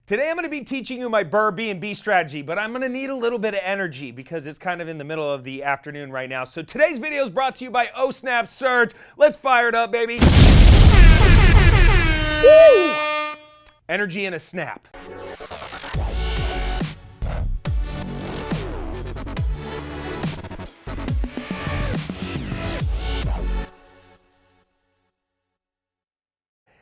Today I'm going to be teaching you my BRRRBNB strategy, but I'm going to need a little bit of energy because it's kind of in the middle of the afternoon right now. So today's video is brought to you by Oh Snap Surge. Let's fire it up, baby. Woo! Energy in a snap.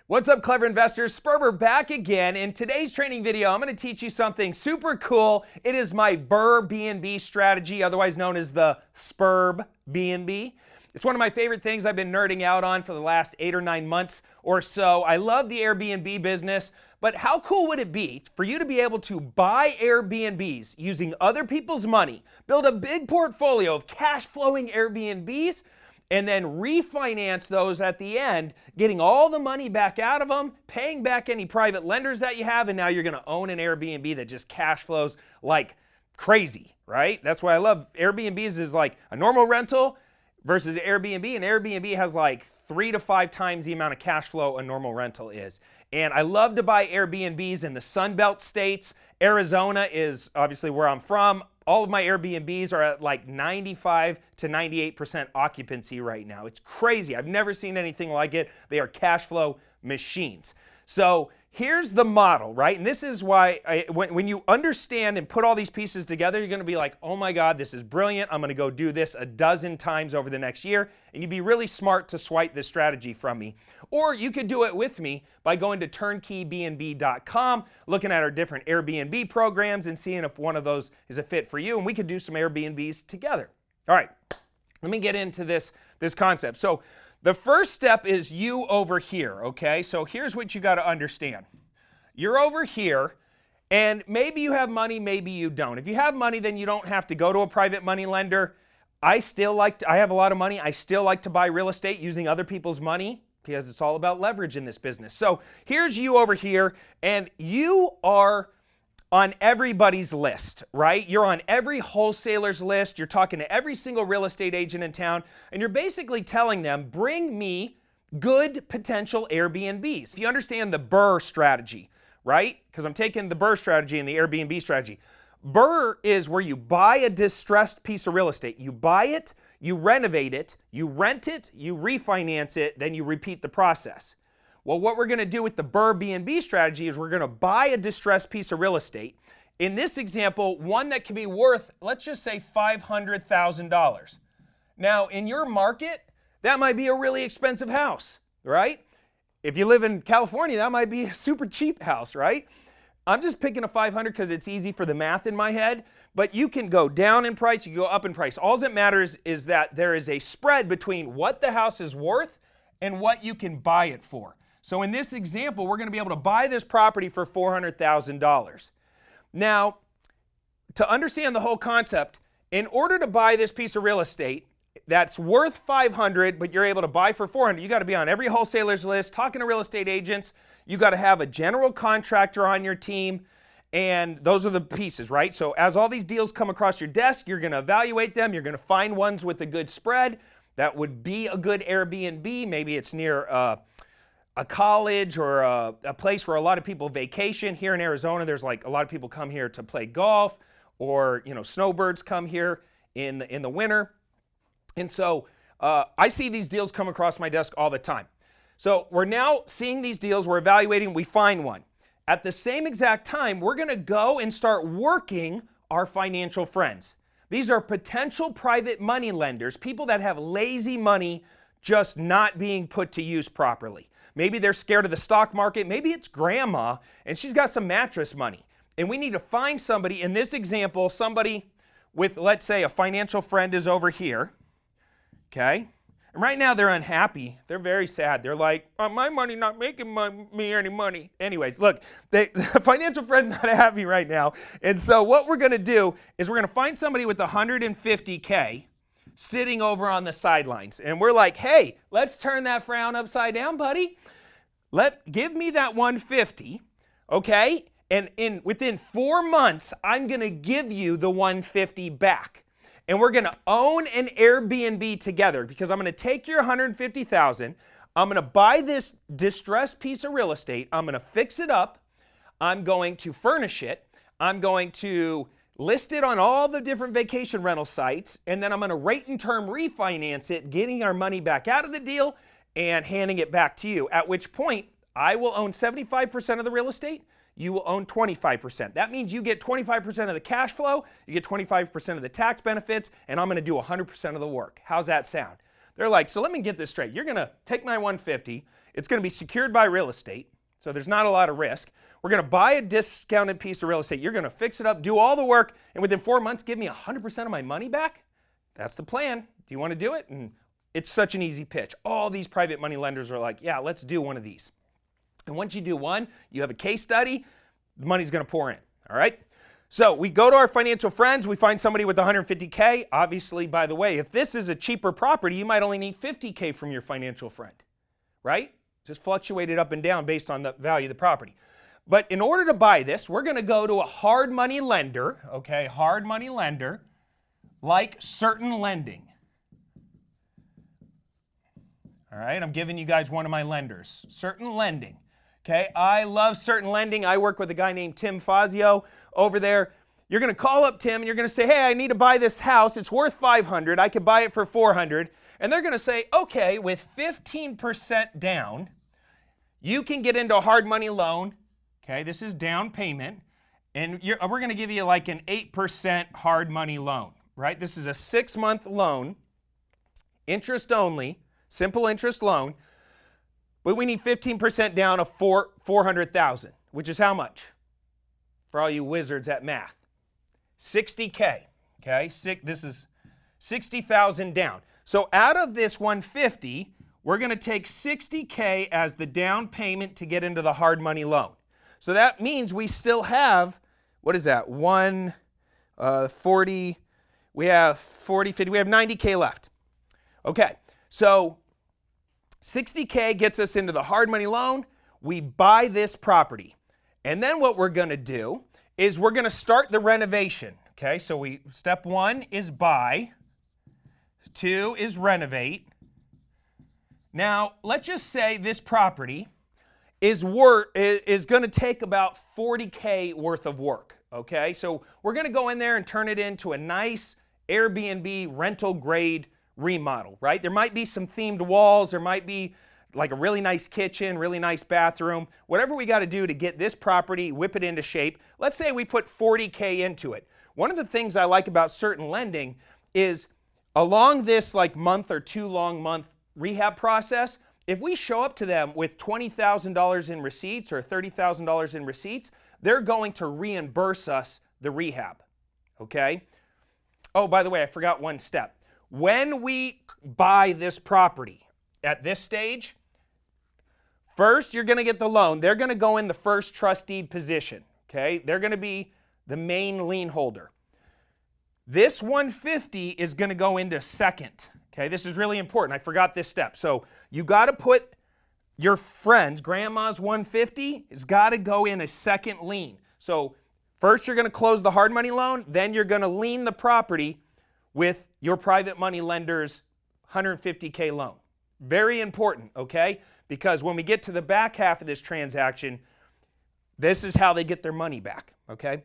What's up, clever investors? Sperber back again. In today's training video, I'm going to teach you something super cool. It is my BRRRBNB strategy, otherwise known as the SPERBBNB. It's one of my favorite things I've been nerding out on for the last 8 or 9 months or so. I love the Airbnb business, but how cool would it be for you to be able to buy Airbnbs using other people's money, build a big portfolio of cash flowing Airbnbs, and then refinance those at the end, getting all the money back out of them, paying back any private lenders that you have, and now you're gonna own an Airbnb that just cash flows like crazy, right? That's why I love Airbnbs is like a normal rental versus Airbnb, and Airbnb has like 3 to 5 times the amount of cash flow a normal rental is. And I love to buy Airbnbs in the Sun Belt states. Arizona is obviously where I'm from. All of my Airbnbs are at like 95 to 98% occupancy right now. It's crazy. I've never seen anything like it. They are cash flow machines. So here's the model, right? And this is why when you understand and put all these pieces together, you're going to be like, oh my God, this is brilliant. I'm going to go do this a dozen times over the next year. And you'd be really smart to swipe this strategy from me. Or you could do it with me by going to turnkeybnb.com, looking at our different Airbnb programs and seeing if one of those is a fit for you. And we could do some Airbnbs together. All right, let me get into this concept. So the first step is you over here, okay? So here's what you got to understand. You're over here, and maybe you have money, maybe you don't. If you have money, then you don't have to go to a private money lender. I have a lot of money. I still like to buy real estate using other people's money because it's all about leverage in this business. So here's you over here, and you are on everybody's list, right? You're on every wholesaler's list. You're talking to every single real estate agent in town, and you're basically telling them, bring me good potential Airbnbs. If you understand the BRRRR strategy, right? Because I'm taking the BRRRR strategy and the Airbnb strategy. BRRRR is where you buy a distressed piece of real estate. You buy it, you renovate it, you rent it, you refinance it, then you repeat the process. Well, what we're going to do with the BRRRBNB strategy is we're going to buy a distressed piece of real estate. In this example, one that can be worth, let's just say $500,000. Now, in your market, that might be a really expensive house, right? If you live in California, that might be a super cheap house, right? I'm just picking a 500 because it's easy for the math in my head, but you can go down in price, you can go up in price. All that matters is that there is a spread between what the house is worth and what you can buy it for. So in this example, we're going to be able to buy this property for $400,000. Now, to understand the whole concept, in order to buy this piece of real estate that's worth $500, but you're able to buy for $400, you got to be on every wholesaler's list, talking to real estate agents. You got to have a general contractor on your team, and those are the pieces, right? So as all these deals come across your desk, you're going to evaluate them. You're going to find ones with a good spread that would be a good Airbnb. Maybe it's near a college or a place where a lot of people vacation. Here in Arizona, there's like a lot of people come here to play golf, or snowbirds come here in the winter. And so I see these deals come across my desk all the time. So we're now seeing these deals, we're evaluating, we find one. At the same exact time, we're going to go and start working our financial friends. These are potential private money lenders, people that have lazy money just not being put to use properly. Maybe they're scared of the stock market. Maybe it's grandma and she's got some mattress money. And we need to find somebody, in this example, somebody with, let's say, a financial friend is over here, okay? And right now they're unhappy. They're very sad. They're like, my money not making me any money. Anyways, look, the financial friend's not happy right now. And so what we're going to do is we're going to find somebody with 150K sitting over on the sidelines. And we're like, hey, let's turn that frown upside down, buddy. Give me that 150, okay? And within 4 months, I'm going to give you the 150 back. And we're going to own an Airbnb together, because I'm going to take your $150,000. I'm going to buy this distressed piece of real estate. I'm going to fix it up. I'm going to furnish it. I'm going to list it on all the different vacation rental sites, and then I'm going to rate and term refinance it, getting our money back out of the deal and handing it back to you, at which point I will own 75% of the real estate, you will own 25%. That means you get 25% of the cash flow, you get 25% of the tax benefits, and I'm going to do 100% of the work. How's that sound? They're like, so let me get this straight. You're going to take my 150, it's going to be secured by real estate, so there's not a lot of risk. We're going to buy a discounted piece of real estate. You're going to fix it up, do all the work, and within 4 months, give me 100% of my money back? That's the plan. Do you want to do it? And it's such an easy pitch. All these private money lenders are like, yeah, let's do one of these. And once you do one, you have a case study, the money's going to pour in, all right? So we go to our financial friends, we find somebody with 150K. Obviously, by the way, if this is a cheaper property, you might only need 50K from your financial friend, right? Just fluctuate it up and down based on the value of the property. But in order to buy this, we're going to go to a hard money lender, okay, hard money lender, like Certain Lending. All right, I'm giving you guys one of my lenders, Certain Lending. Okay, I love Certain Lending. I work with a guy named Tim Fazio over there. You're going to call up Tim and you're going to say, hey, I need to buy this house. It's worth $500. I could buy it for $400. And they're going to say, okay, with 15% down, you can get into a hard money loan. Okay, this is down payment, and we're going to give you like an 8% hard money loan, right? This is a 6-month loan, interest only, simple interest loan, but we need 15% down of $400,000, which is how much? For all you wizards at math, $60K. Okay, this is $60,000 down. So out of this 150, we're going to take $60K as the down payment to get into the hard money loan. So that means we still have, what is that, 40, we have 40, 50, we have 90K left. Okay, so 60K gets us into the hard money loan. We buy this property. And then what we're going to do is we're going to start the renovation. Okay, so step 1 is buy, 2 is renovate. Now, let's just say this property is going to take about 40K worth of work, okay? So we're going to go in there and turn it into a nice Airbnb rental grade remodel, right? There might be some themed walls, there might be like a really nice kitchen, really nice bathroom, whatever we got to do to get this property, whip it into shape. Let's say we put 40K into it. One of the things I like about Certain Lending is along this like month or 2 long month rehab process, if we show up to them with $20,000 in receipts or $30,000 in receipts, they're going to reimburse us the rehab, okay? Oh, by the way, I forgot one step. When we buy this property at this stage, first you're going to get the loan. They're going to go in the first trust deed position, okay? They're going to be the main lien holder. This 150 is going to go into second. Okay, this is really important. I forgot this step. So you got to put your friend's, grandma's 150, it's got to go in a second lien. So first you're going to close the hard money loan, then you're going to lien the property with your private money lender's 150K loan. Very important, okay? Because when we get to the back half of this transaction, this is how they get their money back, okay?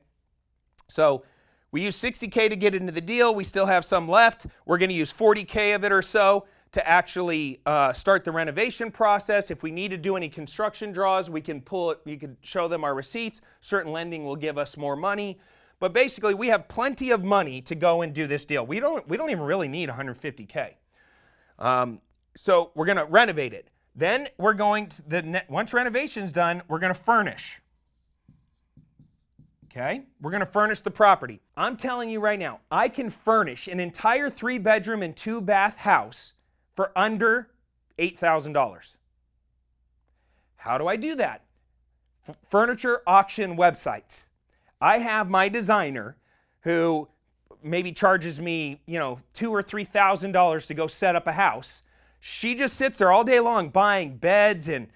So we use 60K to get into the deal. We still have some left. We're going to use 40K of it or so to actually start the renovation process. If we need to do any construction draws, we can pull it. We can show them our receipts. Certain Lending will give us more money. But basically, we have plenty of money to go and do this deal. We don't even really need 150K. So we're going to renovate it. Then we're going to, once renovation's done, we're going to furnish. Okay, we're going to furnish the property. I'm telling you right now, I can furnish an entire 3-bedroom and 2-bath house for under $8,000. How do I do that? Furniture auction websites. I have my designer who maybe charges me, $2,000 or $3,000 to go set up a house. She just sits there all day long buying beds and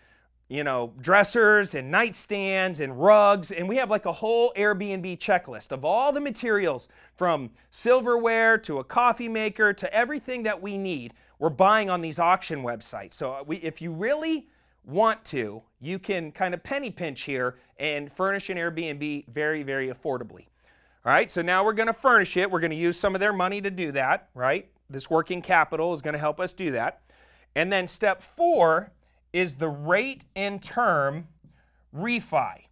dressers and nightstands and rugs, and we have like a whole Airbnb checklist of all the materials from silverware to a coffee maker to everything that we need. We're buying on these auction websites. So if you really want to, you can kind of penny pinch here and furnish an Airbnb very, very affordably. All right, so now we're going to furnish it. We're going to use some of their money to do that, right? This working capital is going to help us do that. And then step 4 is the rate and term refi.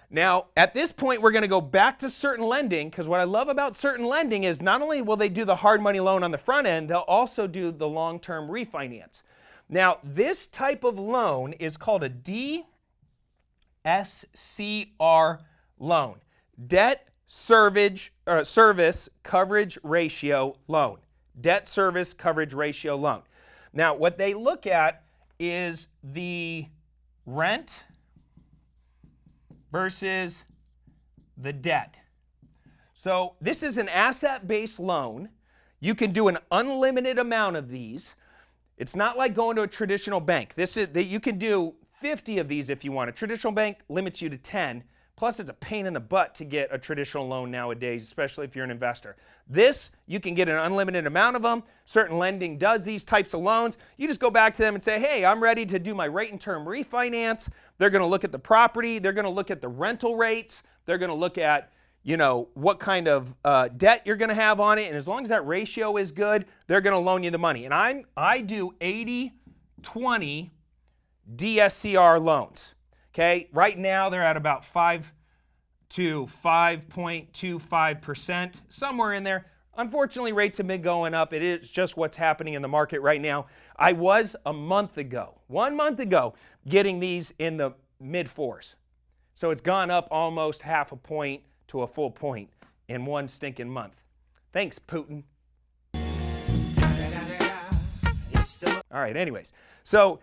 Now, at this point, we're going to go back to certain lending, because what I love about certain lending is not only will they do the hard money loan on the front end, they'll also do the long-term refinance. Now, this type of loan is called a DSCR loan, Debt Service Coverage Ratio Loan. Debt Service Coverage Ratio Loan. Now, what they look at is the rent versus the debt. So this is an asset-based loan. You can do an unlimited amount of these. It's not like going to a traditional bank. You can do 50 of these if you want. A traditional bank limits you to 10. Plus, it's a pain in the butt to get a traditional loan nowadays, especially if you're an investor. This, you can get an unlimited amount of them. Certain lending does these types of loans. You just go back to them and say, hey, I'm ready to do my rate and term refinance. They're going to look at the property. They're going to look at the rental rates. They're going to look at, what kind of debt you're going to have on it. And as long as that ratio is good, they're going to loan you the money. And I do 80-20 DSCR loans. Okay, right now they're at about 5 to 5.25%, somewhere in there. Unfortunately, rates have been going up. It is just what's happening in the market right now. I was 1 month ago, getting these in the mid-4s. So it's gone up almost half a point to a full point in one stinking month. Thanks, Putin. All right, anyways. So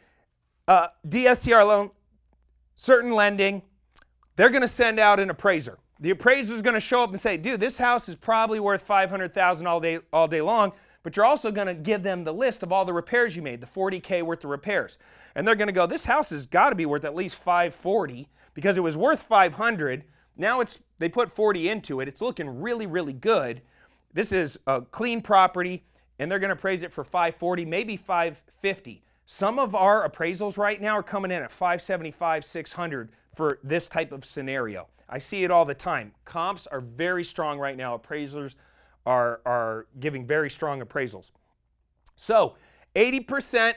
DSCR loan, certain lending, they're going to send out an appraiser. The appraiser is going to show up and say, dude, this house is probably worth $500,000 all day long, but you're also going to give them the list of all the repairs you made, the $40K worth of repairs. And they're going to go, this house has got to be worth at least $540 because it was worth $500. Now they put 40 into it. It's looking really, really good. This is a clean property, and they're going to appraise it for $540, maybe $550. Some of our appraisals right now are coming in at $575, $600 for this type of scenario. I see it all the time. Comps are very strong right now. Appraisers are giving very strong appraisals. So 80%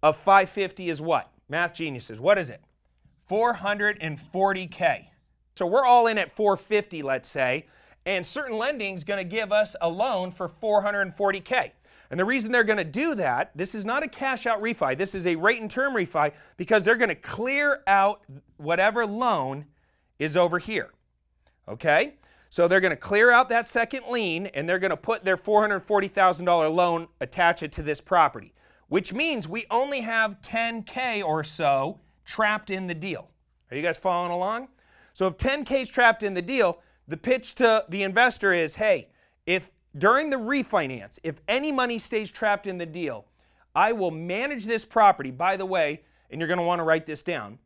of 550 is what? Math geniuses, what is it? 440K. So we're all in at 450, let's say, and certain lending is going to give us a loan for 440K. And the reason they're going to do that, this is not a cash out refi, this is a rate and term refi, because they're going to clear out whatever loan is over here. Okay? So they're going to clear out that second lien, and they're going to put their $440,000 loan, attach it to this property, which means we only have 10K or so trapped in the deal. Are you guys following along? So if 10K is trapped in the deal, the pitch to the investor is, hey, if during the refinance, if any money stays trapped in the deal, I will manage this property. By the way, and you're going to want to write this down,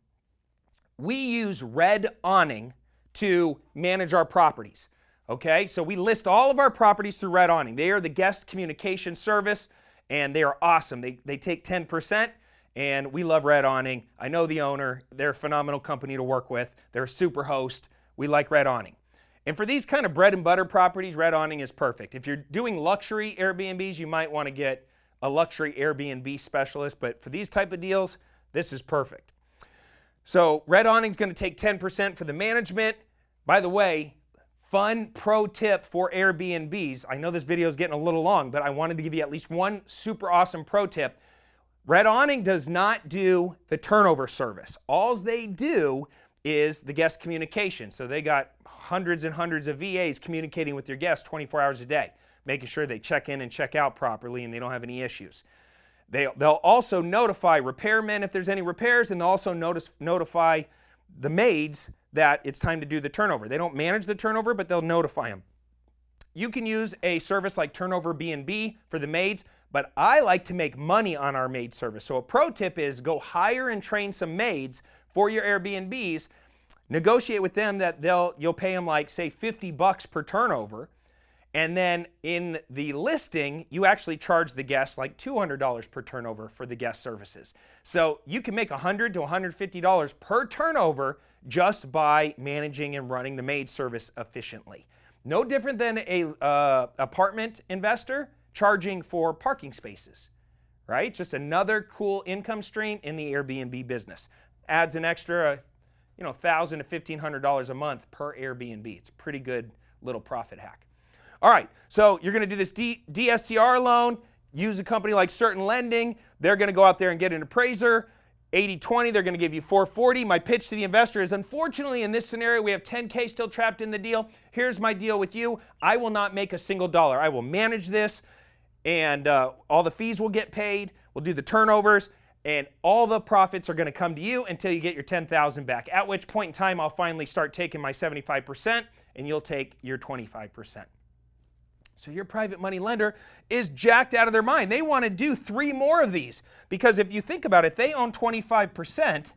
we use Red Awning to manage our properties. Okay, so we list all of our properties through Red Awning. They are the guest communication service, and they are awesome. They take 10%, and we love Red Awning. I know the owner. They're a phenomenal company to work with. They're a super host. We like Red Awning. And for these kind of bread and butter properties, Red Awning is perfect. If you're doing luxury Airbnbs, you might want to get a luxury Airbnb specialist, but for these type of deals, this is perfect. So Red Awning is going to take 10% for the management. By the way, fun pro tip for Airbnbs. I know this video is getting a little long, but I wanted to give you at least one super awesome pro tip. Red Awning does not do the turnover service. All they do is the guest communication. So they got hundreds and hundreds of VAs communicating with your guests 24 hours a day, making sure they check in and check out properly and they don't have any issues. They'll also notify repairmen if there's any repairs, and they'll also notify the maids that it's time to do the turnover. They don't manage the turnover, but they'll notify them. You can use a service like TurnoverBNB for the maids, but I like to make money on our maid service. So a pro tip is go hire and train some maids for your Airbnbs, negotiate with them that you'll pay them like say $50 per turnover, And then in the listing, you actually charge the guests like $200 per turnover for the guest services. So you can make $100 to $150 per turnover just by managing and running the maid service efficiently. No different than a apartment investor charging for parking spaces, right? Just another cool income stream in the Airbnb business. Adds an extra, $1,000 to $1,500 a month per Airbnb. It's a pretty good little profit hack. All right, so you're going to do this DSCR loan, use a company like Certain Lending. They're going to go out there and get an appraiser. 80-20, they're going to give you $440. My pitch to the investor is, unfortunately, in this scenario, we have $10K still trapped in the deal. Here's my deal with you. I will not make a single dollar. I will manage this, and all the fees will get paid. We'll do the turnovers, and all the profits are going to come to you until you get your $10,000 back, at which point in time I'll finally start taking my 75%, and you'll take your 25%. So your private money lender is jacked out of their mind. They want to do 3 more of these because if you think about it, they own 25%.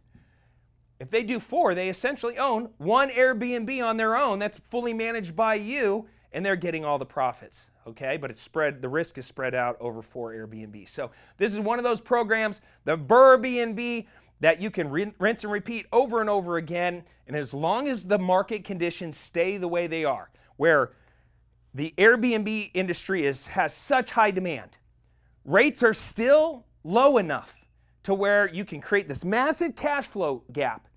If they do 4, they essentially own 1 Airbnb on their own that's fully managed by you, and they're getting all the profits, okay? But it's spread, the risk is spread out over 4 Airbnbs. So this is one of those programs, the BRRRBNB, that you can rinse and repeat over and over again, and as long as the market conditions stay the way they are, where the Airbnb industry has such high demand. Rates are still low enough to where you can create this massive cash flow gap.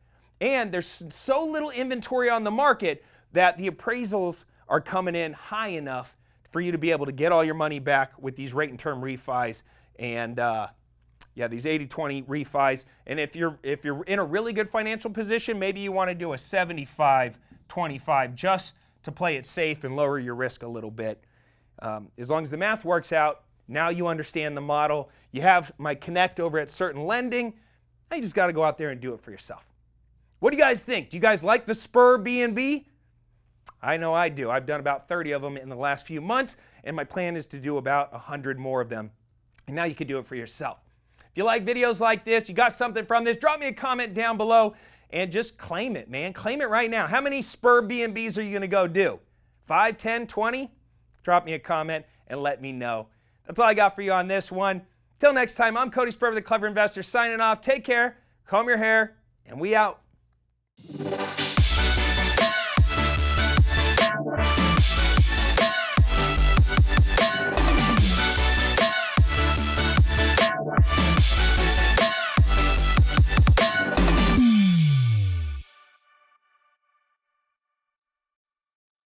And there's so little inventory on the market that the appraisals are coming in high enough for you to be able to get all your money back with these rate and term refis and these 80-20 refis. And if you're in a really good financial position, maybe you want to do a 75-25 just to play it safe and lower your risk a little bit. As long as the math works out, now you understand the model. You have my connect over at Certain Lending. Now you just got to go out there and do it for yourself. What do you guys think? Do you guys like the BRRRBNB? I know I do. I've done about 30 of them in the last few months, and my plan is to do about 100 more of them. And now you can do it for yourself. If you like videos like this, you got something from this, drop me a comment down below. And just claim it, man. Claim it right now. How many BRRRBNBs are you going to go do? 5, 10, 20? Drop me a comment and let me know. That's all I got for you on this one. Till next time, I'm Cody Sperber, the Clever Investor, signing off. Take care, comb your hair, and we out.